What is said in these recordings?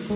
E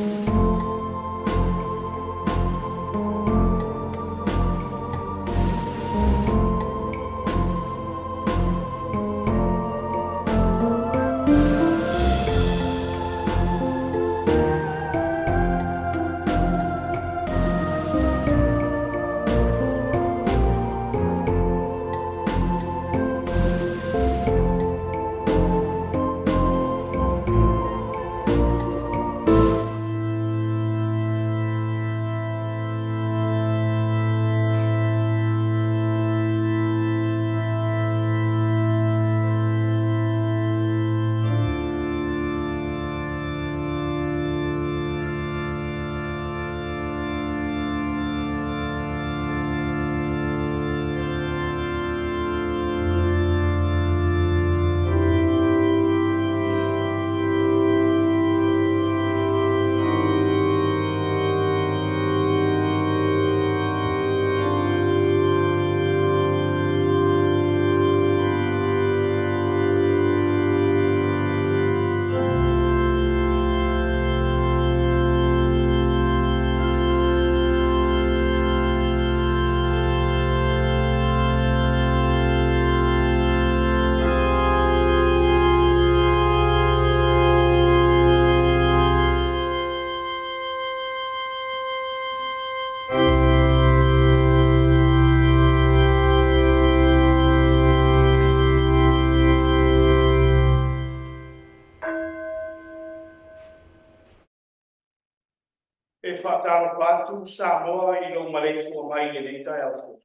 whātara pātu Samoa I lo malei tua mai le nei tai au.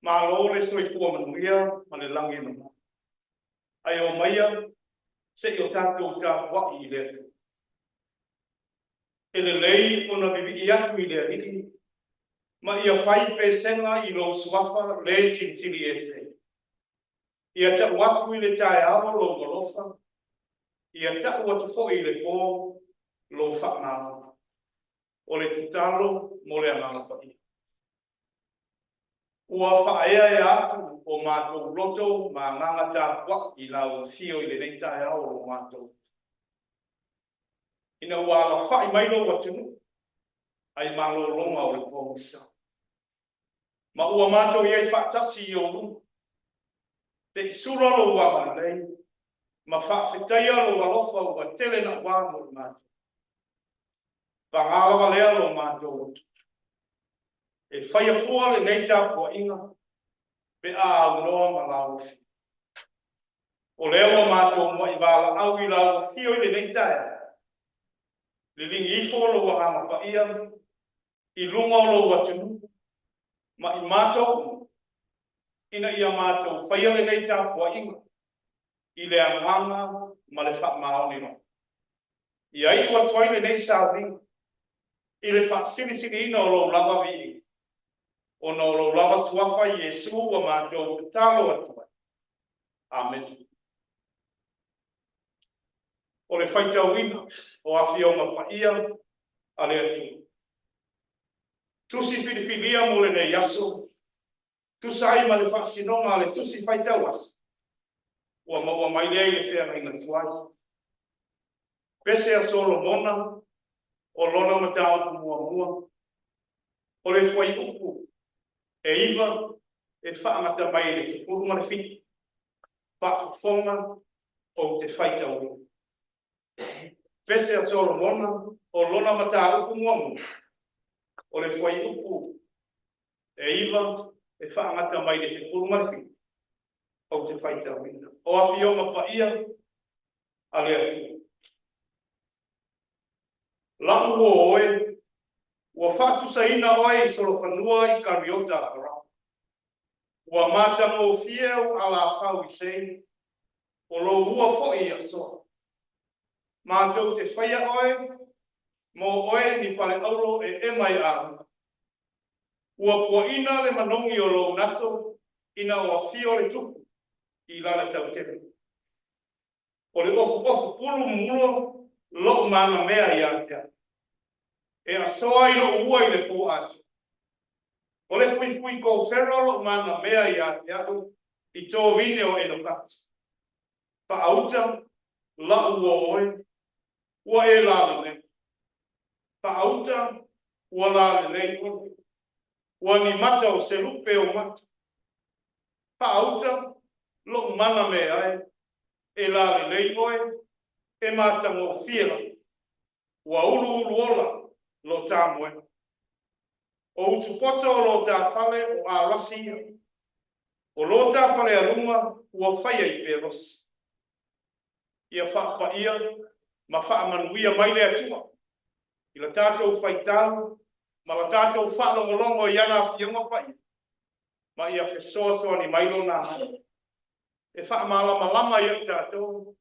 Mā lo le soi tua manuia ma le langi mana. Ai o maia se o tātou tā wai I le. E le lei o na bibi I atu I le hiki. Ma ia whai pe senga I lo suafa le sintiri e se. Ia ta watu I le tai ao lo golofa. Ia ta watu fo I le kō lo whaknama. O le tutalo mo le anganga pai. Ua paea e atu o mātou loto ma nganga tā wak I lau fio I le nei tae au o mātou. Ina ua ala whai maino watunu, ai malo longa o le kōmisa. Ma ua mātou iei whaatasi I o lu. Te isura lo ua manei, ma whaafetaia lo alofa ua tele na wā mo mātou. Pangalawa lea lo mātou. E whaia fua le nei tā kua inga, pe a au noa ma lau fi. O leo mātou mo I wala au I lau fio I le nei tae. Le lingi I fo lo wa hama pa ia, I lunga lo wa tunu, ma I mātou, ina ia mātou whaia le nei tā kua inga, I le anganga ma le wha maoni no. Ia I wa toi le nei sa vinga, I le whaasini ina o lo lava vii. O no lo lava suafa Yesu wa mātou te talo atua. Amen. O le whaitau ina o awhio mapaia a le atu. Tusi piripilia mo le nei yaso. Tusai ma le whaasinonga le tusi whaitau as. Ua maua mai lei le whea inga tuai. Pese a Solomona o lona matao mua. O le whai upu. E iwa e whaangata mai le sepuru ma le whiti. Whaafonga o te whaitau. Pese a Solomona o lona matao upu mua. O le whai upu. E iwa e whaangata mai le sepuru ma le whiti. O te whaitau. O a whionga paia a le atu. Lau o oe, ua whatu sa ina oe I solo whanua I kariota ara. Ua mata mo fieu ala whau I sei, o lo ua foi a soa. Mātou te whaia oe, mo oe ni pale auro e mai a. Ua kua ina le manongi o lo nato, ina o fio le tuku, I lana tau teme. O le ofu pulu mulo, lo mana mea I atea. E a soa I lo ua I le po atu. O le fui ko whero lo mana mea I atea I tō vine o eno kati. Pa auta, la ua oe, ua e lana ne. Pa'auta ua la lelei ole. Ua ni mata o se lupe o mata. Pa'auta lo mana me ai e la lelei oe e mata mo fiela. Ua ulu ola lo tamoe. O utupoto o lo ta fale o a rasi. O lo ta fale a runga ua whaia i peros. Ia whakpa ia ma whaamanuia mai le atua. I la tātou whaitau, ma la tātou whaalongolongo i ana whionga pai. Ma ia whesoa soa ni mailo nā hana. E whaamalama lama ia tātou,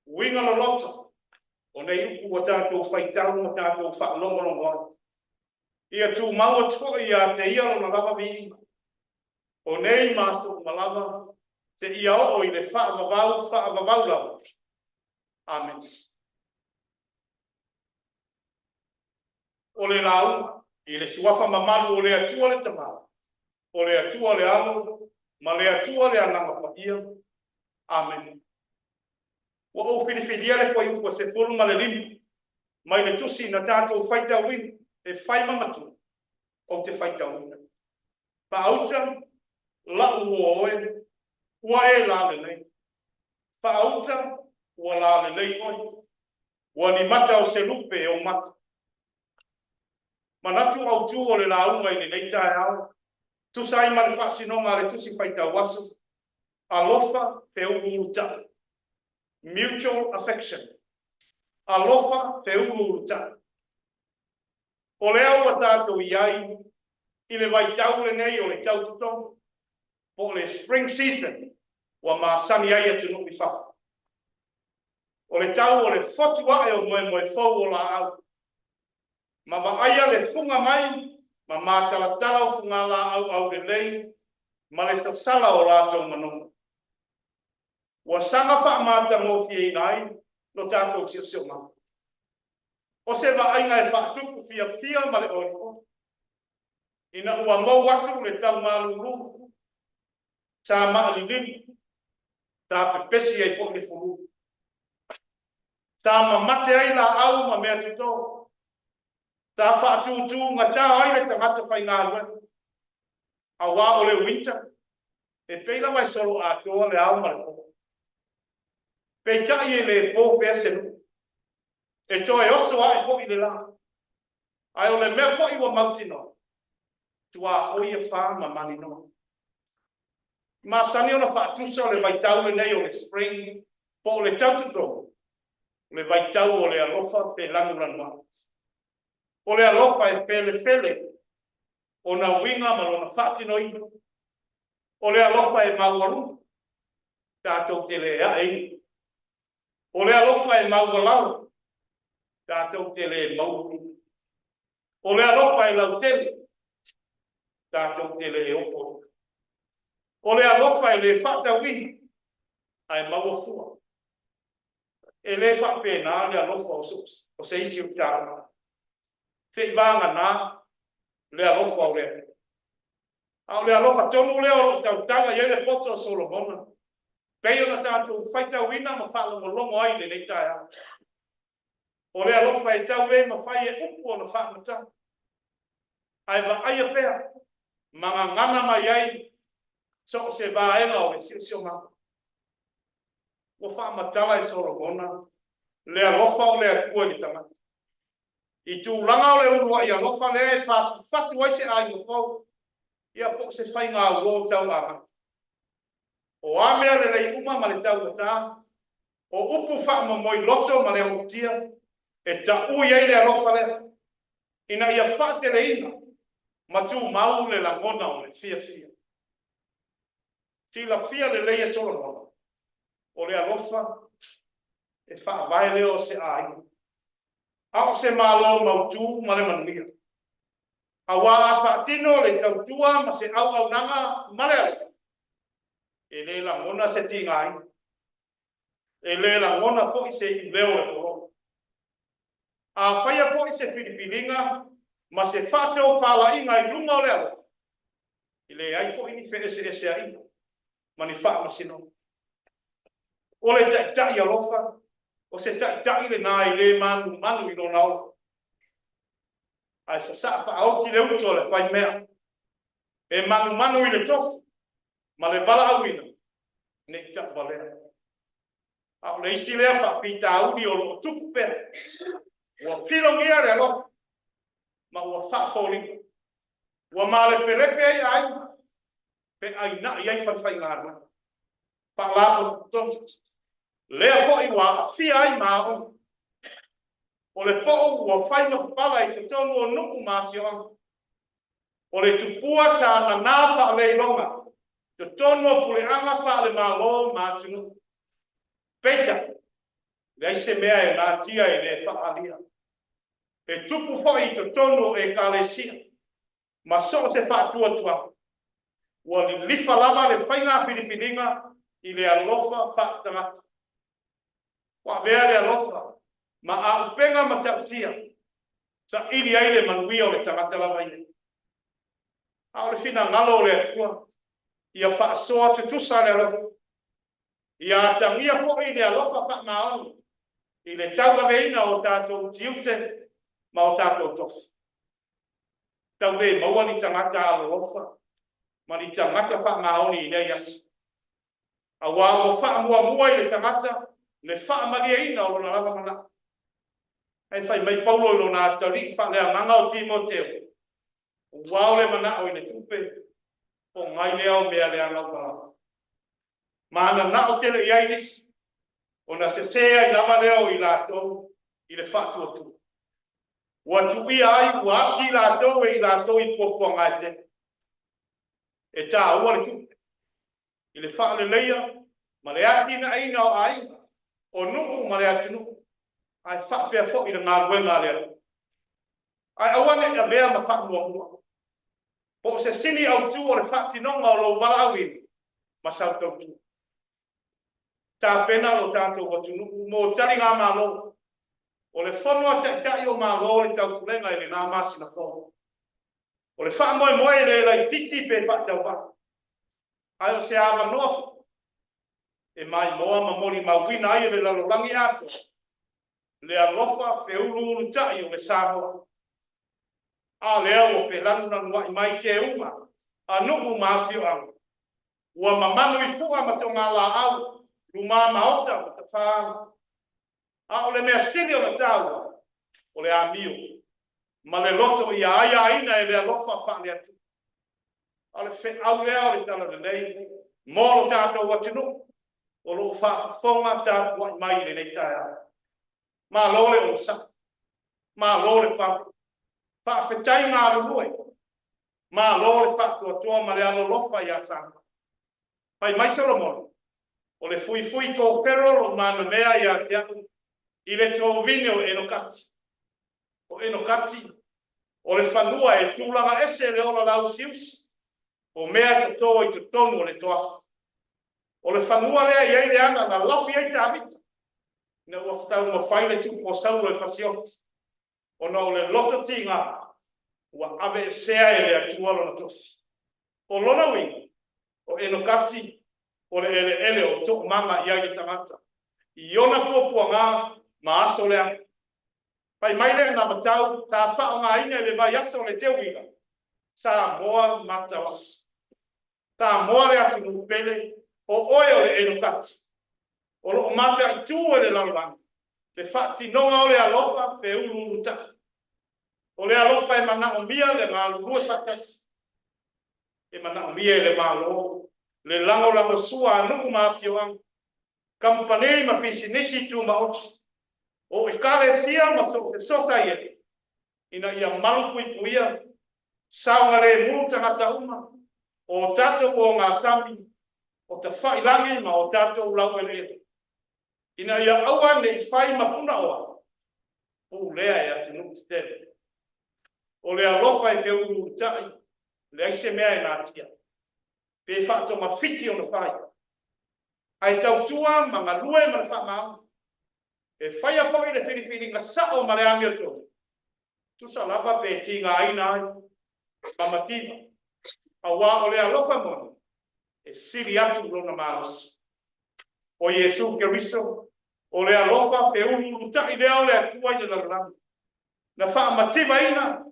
winga lo loto. O nei upu o tātou whaitau ma tātou whaalongolongo. Ia tū maua tō ia te ia lo na lava vi. O nei māso malava, te ia o i le whaavavau lau. Amen. O le lau, i le suafa mamalu o le atua le tamau. O le atua le alo, ma le atua le ananga paia. Amen. Wa o whiriwhiria le fwai upa se pulu ma le limu. Mai le tusi na tātou whaita win, e whai mamatu. O te whaita wina. Pa auta, la ua oe, ua e la le nei. Pa auta, ua la le nei oe. Ua ni mata o se lupe o mata. Manatu au tu o le launga i le leita e au. Tu sai ma le whaasinonga le tusi whaita wasu. Alofa te uruta. Mutual affection. Alofa te uruta. O le au a tātou iai, i le waitau le nei o le taututo, po le spring season, wa maasani ai atu nuki whafa. O le tau o le fotua e o moe fau o la au. Ma aia le funga mai, ma mātalatala o funga la au le lei, ma le sasala o lātou manonga. Wa sanga wha māta mō fie nai, no tātou sio ma. O se wa aina e whaatuku fia ma le oiko. Ina ua mau watu le tau mālulu, sa maali lini, sa pepesi ai fok le furu. Sa mamate ai la au ma mea tito. Ta whaatutu ngā tā aile tangata whai ngā rua. A wā o le winter. E peila mai solo a toa le au marako. Pei tai e le pō pēr senu. E toa e oso a e po i le la. Ai o le mea po i wa mauti no. Tua oi e wha ma mani no. Ma sani o na whaatusa o le vaitau le nei o le spring. Po o le taututo. Le vaitau o le alofa pe languranua. O le alofa e fele, o na winga ma lona whaatino ino. O le alofa e mauaru, tātou te le ae. O le alofa e maualau, tātou te le mauru. O le alofa e lautele, tātou te le opo. O le alofa e le whaatawini, ai mauafua. E le whaapena le alofa o se isi o tāna. Te vanga na le alofa o le. Au le alofa tonu le o tau tanga i le poto o Solomona. Pei o na tātou whaita wina ma whaalongo longo ai le nei tae au. O le alofa e tau e ma whai e upu o na whaamata. Ai wa aia pea. Manga ngana mai ai. So se vaenga o le sio mama. O whaamatala e Solomona. Le alofa o le akua ni tamata. I tū langa o le urua i alofa le e whatu ai se ai o fau. Ia po se whai ngā uo tau aha. O amea le rei uma ma le tau o tā. O upu wha moi loto ma le hotia. E ta ui ai le alofa le. Ina ia whate le ina. Ma tū mau le langona o le fia. Si la fia le leia Solomona. O le alofa. E wha vai leo se ai. Ao se malo mautu ma le manuia. A wā a whaatino le tautua ma se au nanga ma le ala. E le la ngona se tingai. E le la ngona fo i se i leo le koro. A whaia fo i se whiripiringa ma se whāteo whala inga i runga o le ala. I le ai fo i ni where se a inga. Ma ni wha masino. O le tai alofa. O se tai le nā i le manu i lona ola. ai sa au ki le uto le fai mea e manu i le tofu ma le bala awina ne ta vale a le isi le pa pita udi o lo tupe wa filo ngia le lo ma wa fa foli wa male perepe ai pe ai na ai pa fai ngana pa la to le po i wa fi ai ma o le po wa fai ma pala i te tonu o nuku ma fio o le tupua sa na fa le longa te tonu o pule anga fa le ma lo ma tunu peta le se mea e la tia e le fa alia e tupu fo i te tonu e kalesia ma so se fa tua wa li lifa lava le fainga filifilinga i le alofa fa tanga wa bea le alofa ma a upenga ma tautia sa ili ai le manuia o le tangata lava i a o le fina ngalo le atua ia fa soa te tusa le alofa ia tangia fo i le alofa fa maau i le tau veina o tātou tiute ma o tātou tofi tau le maua ni tangata alofa ma ni tangata fa maoni i nei asu a wā o wha mua i le tangata le wha maria ina o lona lava mana ai fai mai paulo i lona tari wha lea nganga o Timoteo o wā o le mana o i le tupe o ngai lea o mea lea ngau pala ma ana na o tele iai nisi o na se sea i lava lea o i lātou i le wha tuatu ua tu ia ai ua ati lātou e i lātou i kuapua ngai te e tā ua le tupe i le wha le leia ma le ati na aina o ai o nuku ma le ati nuku ai wha pia fo i le ngā ruenga lea ai awane a mea ma wha mua mua po se sini au tu o le wha tinonga o lo wala awini ma sau tau tu tā pena lo tātou watu nuku mo tari ngā malo o le whanua tai o malo le tau kulenga i le nā masi na whonga o le wha moe moe le lai titi pe wha tau wha ai o se awa noa e mai moa ma mori mawina ai le lalolangi ato le alofa fe ulu tai o le Samoa a leo o pe lanu na nua i mai te uma a nuku maafio au ua mamanu i fua ma tonga la au luma maota o ta wha a o le mea sini o na tau o le amio ma le loto i aia aina e le alofa wha le atu a le fe au lea o le tala le nei moro tātou watinu o lo wha whonga tātou wa mai le nei taia ma lore o sa ma lore pa fetai ngā rurue ma lore pa tua ma le alo lofa i a sa pai mai Solomon o le fui ko pero lo mana mea i a tia i le tō vine o enokati o le whanua e tūlanga ese le ola lau siusi o mea te tō i te tonu o le toafu o le whanua lea i eile ana na lafi ei te amita ne ua whatau ma whaile tu po sauro e whasioti o na o le loto tinga ua ave sea e le atualo na tosi o lona winga o enokati o le ele o tok manga i ai tangata i ona puapua ngā ma aso lea pai mai lea na matau tā whao ngā ina le vai aso le teo winga sa moa matawas ta moa le atu nupele o oe o le enokati o lo mata i tū e le laluranga le whati nonga o le alofa pe ulu ta o le alofa e mana o mia le ngā lurua sakas e mana o mia e le malo le lango sua anuku maafio ang kampanei ma pisinisi tu ma oki o i kare sia ma so te sosa ie ina ia maluku i puia saunga le mulu tangata uma o tato o ngā sami o te whailangi ma o tato ulau ele ina ia aua ne i whai mapuna oa o lea e atu nuku te o lea lofa e te uru tai le aise mea e nā tia pe whaato ma fiti o na whai ai tau tua ma ngā lue ma na wha mau e whai a whai le whiriwhiri ngā sao ma le ami o tō tusa lapa pe ti ngā aina ai ma mativa a wā o lea lofa moni e siri atu lona maros o Yesu Keriso o lea lofa pe uru tai lea o lea tua i na rana na wha mativa ina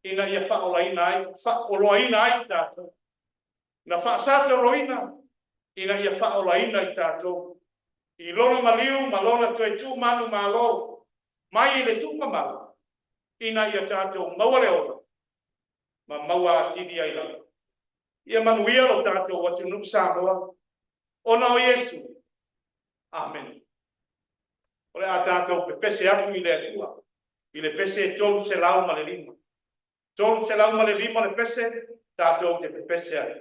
ina ia whaolaina ai, whaoloaina ai tātou. Na whaasata roina, ina ia whaolaina i tātou. I lona maliu, malona tue tū manu malo, mai le tū mamau, ina ia tātou maua le ora, ma maua atiri ai lana. Ia manuia lo tātou watu nuk Samoa, ona o Yesu. Amen. Ole a tātou pe pese aku i le atua, i le pese tolu se lau ma le lima. Tolu se lau ma le lima le pese, tātou te pe pese ai.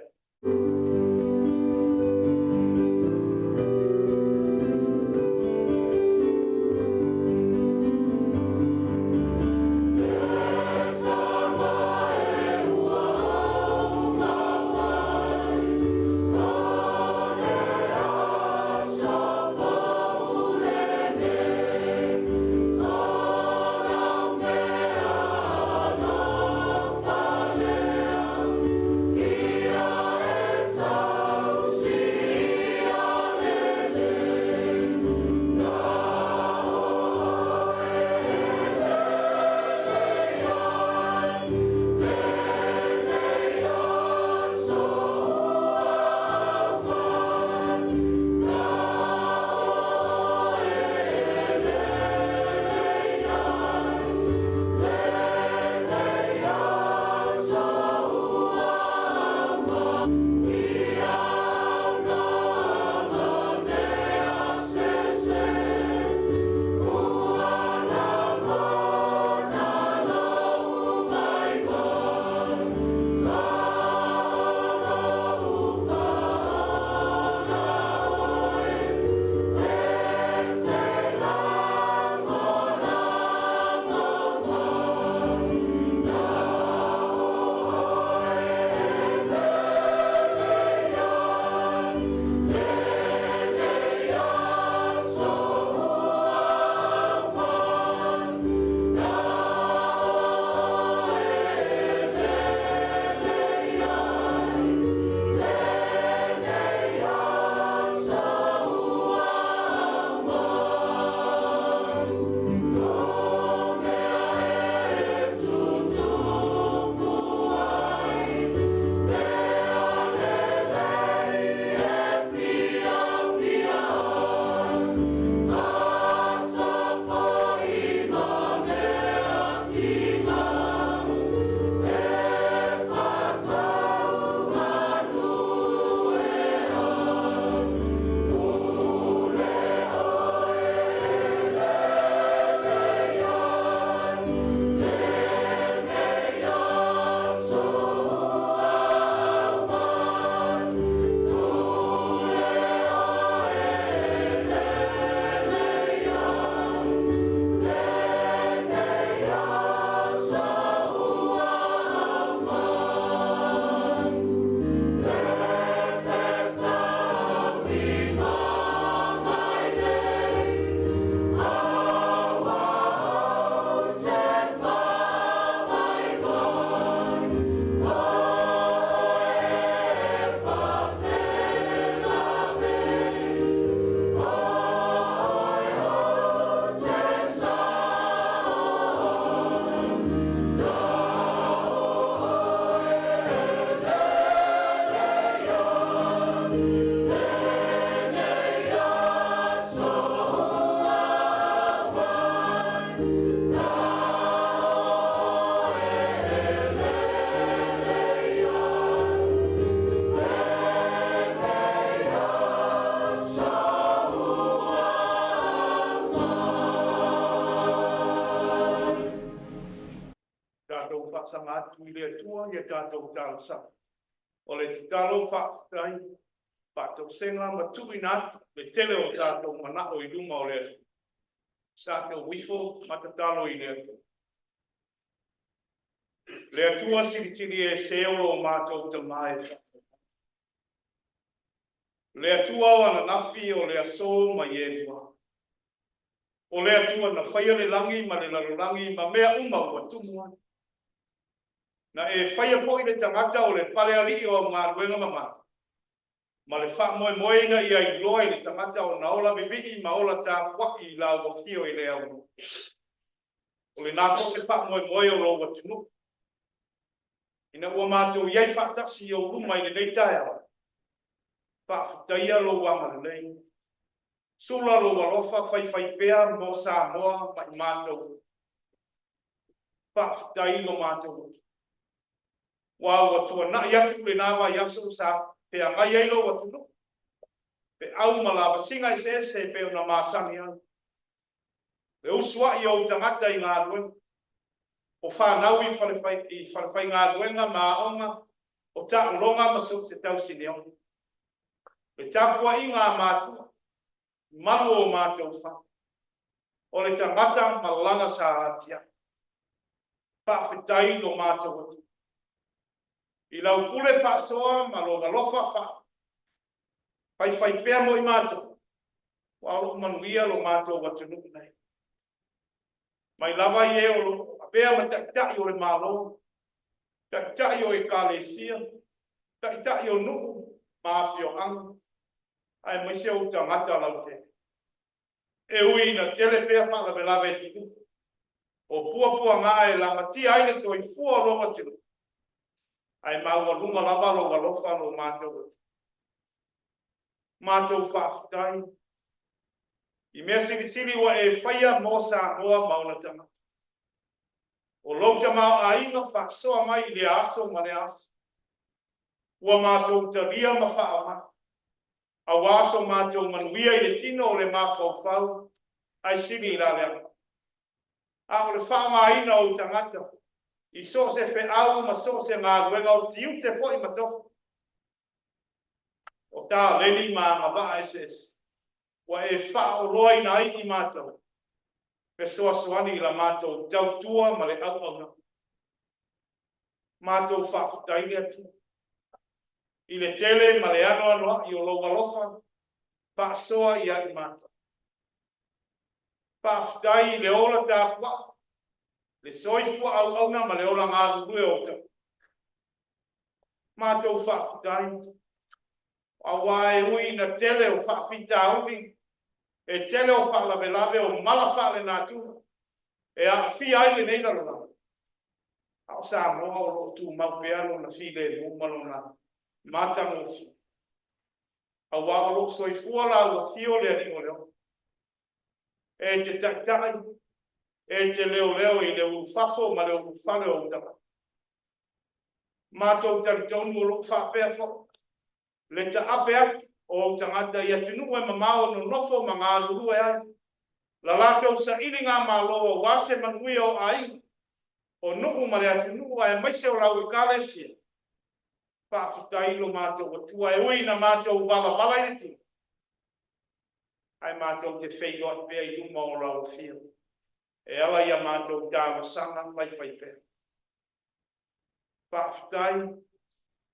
atu i le tua ia tātou tālu sa. O le talo whaakai, whātou senga matui nāt, le tele o tātou manao i luma o le atu. Tātou wifo matatalo i le atu. Le atua siritiri e seo o mātou te mai. Le atua o ana nafi o le aso mai e lua. O le atua na whaia le langi ma le larolangi ma mea uma ua tumua. Na e whaia po i le tangata o le pale ali o ngā ruenga mama. Ma le wha moe moe na ia i loa i le tangata o na ola bibihi ma ola tā waki i la wakio i le au. O le nāko le wha moe moe o lo watunu. Ina ua mātou iai whaatasi o ruma i le nei tae awa. Whaafutaia lo wanga nei. Sula lo walofa whai pea mo Samoa mai mātou. Whaafutai lo mātou. Wa tua na yatu le nawa yasu sa pe ngai ai lo watu no. Pe au malawa singa i se pe ona masani an. Le uswa i o tangata i ngā luen. O whanau i whalepai ngā luenga mā onga. O ta longa masuk te tau sineon. Le tapua i ngā mātua. Malu o mātou wha. O le tangata malanga sa atia. Whaafitai lo mātou watu. I lau kule whaasoa ma lo lofa wha. Whai pēr mo i mātou. Wa alu manuia lo mātou watu nuku nei. Mai lava i e o lo. Apea ma takitai o le mālo. Takitai o e kālesia. Takitai o nuku māsi o anga. Ai mai se o tangata lau te. E ui na tele pēr wha la lava e tiku. O pua ngā e la mati aina so i fua longa tiku. Ai maua lunga lava lo walofa lo mātou. Mātou whaafutai. I mea siri wa e whaia mo Samoa mauna tama. O lauta mau a inga whaasoa mai i le aso ma le aso. Ua mātou ta ria ma whaama. A waso mātou manuia i le tino o le mawhau. Ai siri i la lea. A o le whaama ina o tangata. I so se fe au ma so se ngā luenga o tiu te po i matoko. O tā leli mā ngā waa SS. Wa e wha o loa ina ai i mātou. Pe soa soani i la mātou tau tua ma le au au na. Mātou whaafutai ni atu. I le tele ma le ano anoa i o loa lofa. Wha soa i ai mātou. Whaafutai i le ola tā pua. Le soifua au au na ma le ola ngā rurue o ka. Mātou whaafutai. A wae ui na tele o whaafita ui. E tele o whaalawe o mala whaale nā tūra. E a whi aile nei na rona. Ao sa moa o lo tū maupeano na while mumalo na mātano fi. A wae lo soifua la ua whio le aningo leo. E te taktai. E te leo i le ufafo ma le ufale o utama. Mātou taritonu o lo whapea fo. Le ta ape atu o tangata i atinu e mamao no nofo ma ngā luru e ai. La lātou sa ili ngā māloa wase manui o ai. O nuku ma le atinu e maise o lau i kālesia. Whaafutai lo mātou atua e ui na mātou wala i tu. Ai mātou te wheido apea i duma o lau fia. E ala ia mātou tāwa sanga mai whaipea. Whaafutai,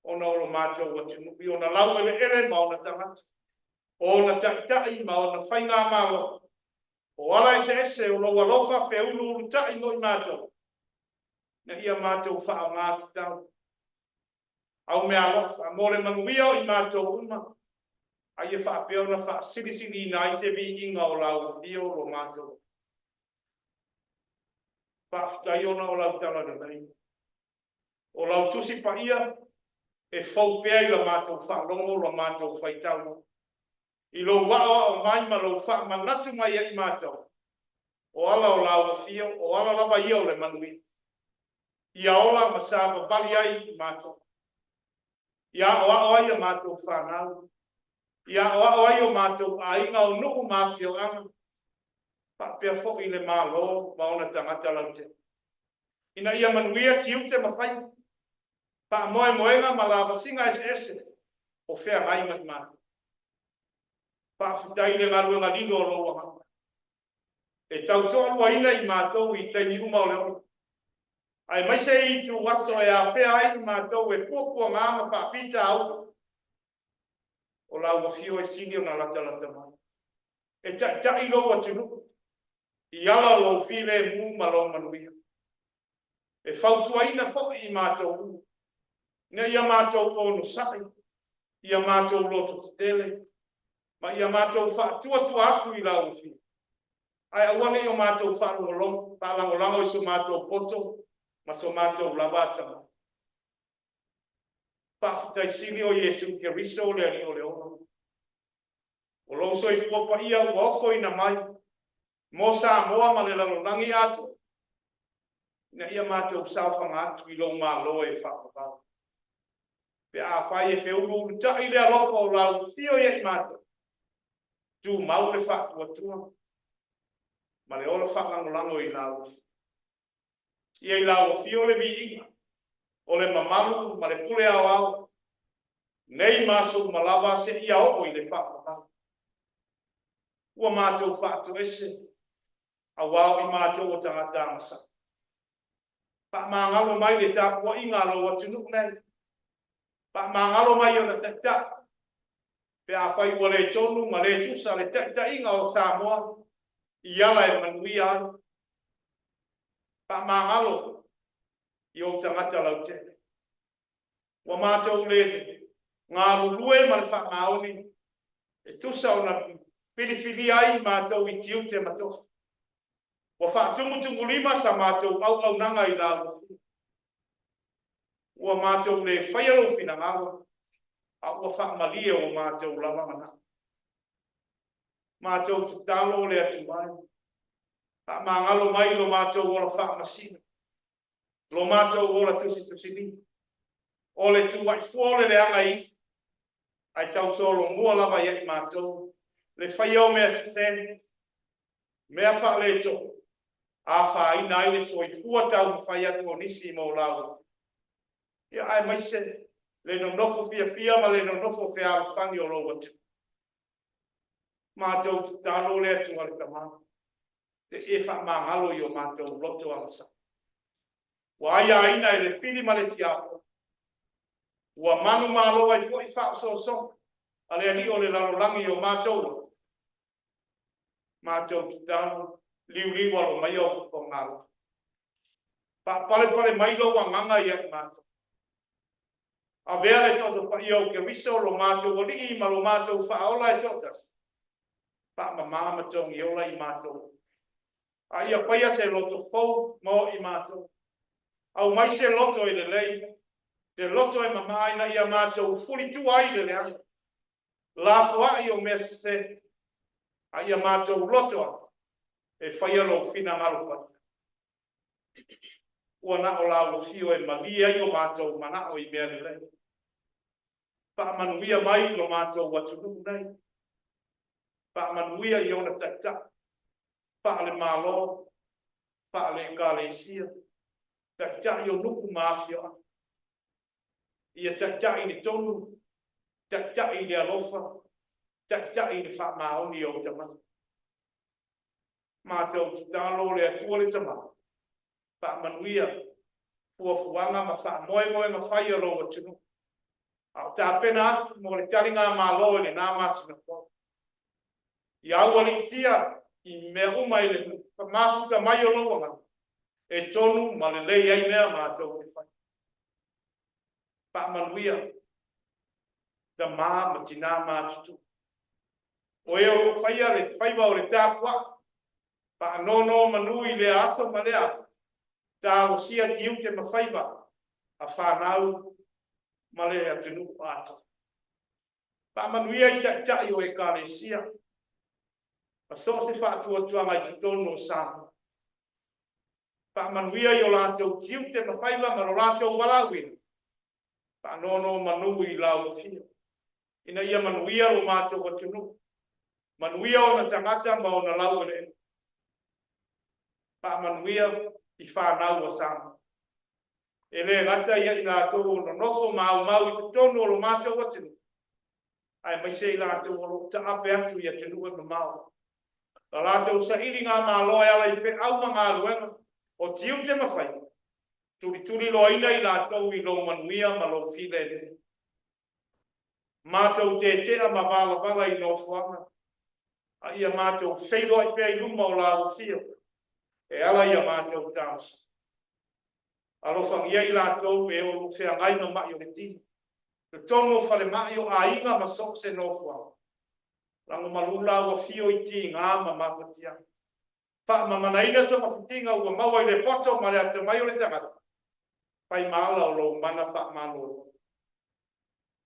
ona oro mātou watinupi, ona lau ele ma ona tangata. Ona takitai ma ona whainga mālo. O ala ese o loa lofa whiulu urutai no i mātou. Na ia mātou wha ngāti tau. Au mea lofa, more manuia i mātou uma. Ai e whaapea ona wha sirisiri na i te vi inga o lau dio o mātou. Whaafutai ona o lau tala na nei. O lau tusi pa ia, e whaupea i la mātou whaalongo la mātou whaitau. I lo wao o mai ma lo wha manatu mai e i mātou. O ala o lau fio, o ala lava ia o le manui. Ia ola ma sāpa bali ai i mātou. Ia o ai a mātou whanau. Ia o ai o mātou a inga o nuku māsi o anga. Pea fo i le mālo, ma ona tangata lau te. Ina ia manuia ki ute mawhai. Pa moenga ma lava singa ese. O whea ngai mai mā. Pa futai le ngaru ngā lino o loa hanga. E tau toa lua ina i mātou i teini uma o leo. Ai mai se i tu waso e a whea ai i mātou e pōpua ngāma pa pita au. O lau wa fio e sini o na lata mai. E ta i loa tunu. I ala lo file mu malo manuia. E whautua ina fo i mātou. Ne ia mātou o no sai. Ia mātou loto te tele. Ma ia mātou whaatua atu i lau fi. Ai awane o mātou whaangolong. Whaangolango i so mātou poto. Ma so mātou lavata. Pa'afitai sili o Iesu Keriso le ali o le ono. O lo so I fua ia ua ofo ina mai. Mo Samoa ma le lalolagi atu. Na ia mātou sauwhanga atu I lo malo e whakapau. Pe a whai e whiuru tai le alofa o lau fio ia I mātou. Tu mau le whakatua. Ma le ola whakangolango I lau. Ia I lau fio le vi o le mamalu ma le pule au au. Nei maso malava se ia o I le whakapau. Ua mātou whakatu ese. A wau I mātou o tangata amasa. Pa mangalo mai le tāpua I ngalo wa tunuk nei. Pa mangalo mai o na tata. Pe a whai ua le tonu ma le tusa le tata inga o Samoa. I ala e manuia. Pa mangalo I o tangata lau te. Ua mātou le ngā rulue ma le whakaoni. E tusa o na pilifili ai mātou I tiu te matoa. Wa whātungutungu lima sa mātou au nanga I lau. Ua mātou le whaialo whina ngāwa. A ua whakamalia o mātou lawa mana. Mātou te talo le atu mai. A māngalo mai lo mātou o la whakamasina. Lo mātou o la tusi. O le tuai fuole le anga I. Ai tau solo mua lava I mātou. Le whaiao mea sene. Mea whale to. A whaina I le soi fua tau whai atu o nisi mo lau. Ia ai mai se. Le no nofo fia ma le no nofo fia whangi o lo watu. Mātou te talo le atu ale tamā. Te e wha māngalo I o mātou loto alasa. Wa ai aina e le pili ma le tiapo. Ua manu malo ai fo I wha so. Ale ali o le lalolangi o mātou. Mātou te talo. Liu alo mai o ngalo. Pa pale mai lo wa nganga I mātou. A vea le toto pa iau ke wiso lo mātou o li ma lo mātou whaola e totas. Pa mamama tongi ola I mātou. A ia paia se loto fau mo I mātou. Au mai se loto I le lei. Se loto e mamaina ia mātou furi tu ai le lea. La fua I o mese. A ia mātou loto. E whaia lo fina ngaro pata. Ua na o la lo fio e malia I o mātou mana o I mea le lei. Pa manuia mai lo mātou watu nuku nei. Pa manuia I ona tata. Pa le malo. Pa le kalesia. Tata I o nuku maafio. Ia tata I ni tonu. Tata I ni alofa. Tata I ni wha maoni o tamana. Mātou te talo le atua le tamana. Pa manuia. Fuafuanga ma wha moe ma whai alo watu nuku. Au ta pena atu mo le taringa malo le nā masina po. I awali tia I mea umai le masuka mai o loa. E tonu ma le lei ai mea mātou e whai. Pa manuia. Da ma tina mātutu. O eo whaia le whaiwa o le tāpua. Pa nono manui le aso ma le aso. Tā o sia tiu te ma whaiwa. A whanau. Male atu nuku ato. Pa manuia I tai o e kalesia. Pa so te whaatua tuanga I te tono o Samoa. Pa manuia I o lātou tiu te mawhaiwa ma lo lātou walawina. Pa nono manu I lau fia. Ina ia manuia lo mātou atu nuku. Manuia o na tangata ma o na lau ele. Pa manuia I whanau o Samoa. Ele ngata ia I lātou no nofo mau I te tono o lo mātou atinu. Ai mai se I lātou o lo ta ape atu I atinu e mamau. La lātou sa iri ngā mālo e ala I whe au ma ngā ruenga. O tiu te mawhai. Turi lo ina I lātou I lo manuia ma lo file. Mātou te tea ma wala I no whanga. A ia mātou wheilo I pia I luma o la ufio. E ala ia mātou tāusa. Alofang ia I lātou e o whea ngai no mai o le tini. Te tono whare mai o a inga ma sok se no whao. Lango malula ua fio I ti ngā ma makatia. Pa ma manaina to ma whitinga ua maua I le poto ma le ate mai o le tangata. Pai maala o lo mana pa malo.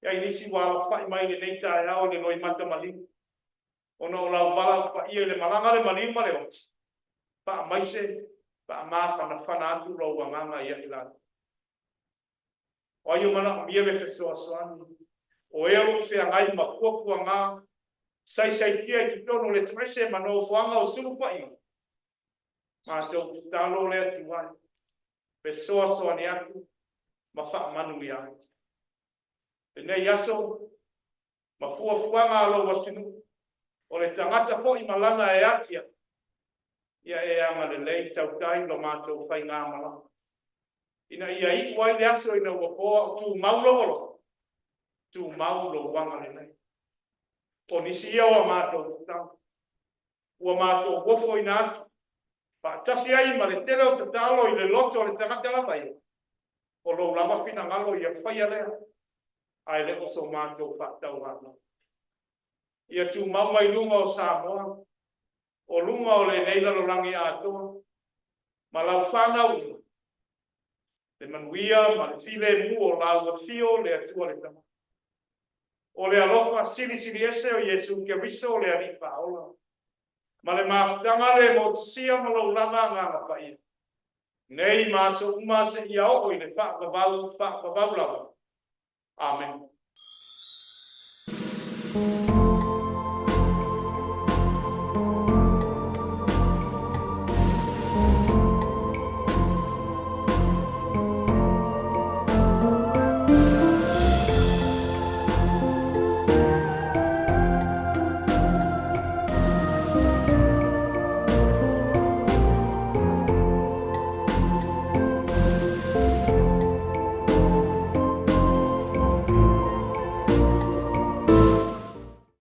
Ia inisi wala whai mai le nei tae au le noi mata malimu. Ona o lau wala wha ia le malanga le malima le oti. Pa maise, pa maa whana atu rau wanganga ia ilana. O aio mana mia le fesoa soani. O eo fea ngai ma kuakua ngā. Sai kia ki tono le trese mano whanga o suru whai. Ma tau ki talo le atu wai. Fesoa soani atu. Ma wha manu ia. E nei aso. Ma fuanga alo watinu. O le tangata fo i malana e atia. Ia e anga le lei tau tai lo mātou whai ngā malana. Ina ia i wai le aso ina wapoa o tū maulolo. Tū maulo wanga le nei. O nisi ia o mātou tau. Ua mātou wofo ina atu. Pa tasi ai ma le tele o tatalo i le loto le tangata la vai. O lo lama fina ngalo ia whai alea. Ai le oso mātou whatau hana. Ia tū maumai lunga o Samoa. O lunga o le neila lo rangi atoa. Ma lau whanau. Le manuia, ma le file mu o lau fio le atua le tama. O le alofa sili ese o Yesu Keriso o le aripa ola. Ma le mafutanga le motusia ma lau langa nganga paia. Nei maso umase ia o i le whakavau lava. Amen.